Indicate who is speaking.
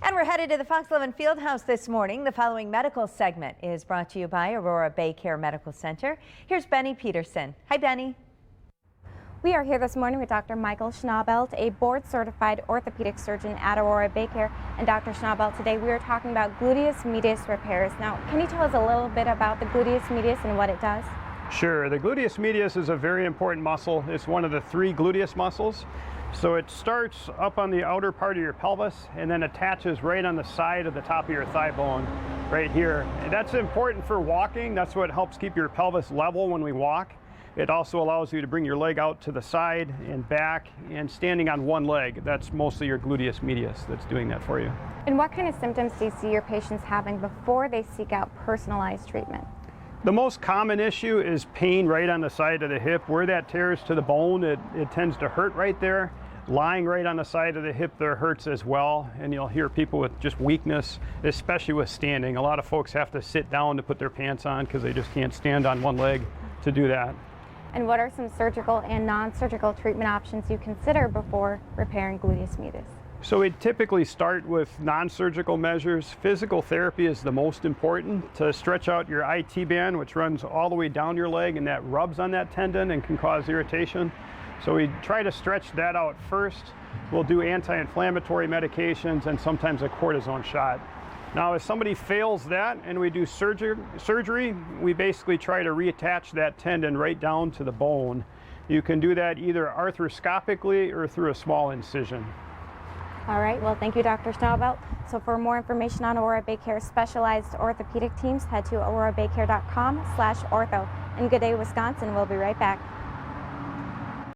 Speaker 1: And we're headed to the Fox 11 Fieldhouse this morning. The following medical segment is brought to you by Aurora BayCare Medical Center. Here's Benny Peterson. Hi, Benny.
Speaker 2: We are here this morning with Dr. Michael Schnaubelt, a board-certified orthopedic surgeon at Aurora BayCare. And Dr. Schnaubelt, today we are talking about gluteus medius repairs. Now, can you tell us a little bit about the gluteus medius and what it does?
Speaker 3: Sure. The gluteus medius is a very important muscle. It's one of the three gluteus muscles. So it starts up on the outer part of your pelvis and then attaches right on the side of the top of your thigh bone right here. And that's important for walking. That's what helps keep your pelvis level when we walk. It also allows you to bring your leg out to the side and back, and standing on one leg. That's mostly your gluteus medius that's doing that for you.
Speaker 2: And what kind of symptoms do you see your patients having before they seek out personalized treatment?
Speaker 3: The most common issue is pain right on the side of the hip. Where that tears to the bone, it tends to hurt right there. Lying right on the side of the hip there hurts as well, and you'll hear people with just weakness, especially with standing. A lot of folks have to sit down to put their pants on because they just can't stand on one leg to do that.
Speaker 2: And what are some surgical and non-surgical treatment options you consider before repairing gluteus medius?
Speaker 3: So we typically start with non-surgical measures. Physical therapy is the most important to stretch out your IT band, which runs all the way down your leg, and that rubs on that tendon and can cause irritation. So we try to stretch that out first. We'll do anti-inflammatory medications and sometimes a cortisone shot. Now, if somebody fails that and we do surgery, we basically try to reattach that tendon right down to the bone. You can do that either arthroscopically or through a small incision.
Speaker 2: All right, well, thank you, Dr. Schnaubelt. So for more information on Aurora BayCare's specialized orthopedic teams, head to aurorabaycare.com/ortho. And good day, Wisconsin. We'll be right back.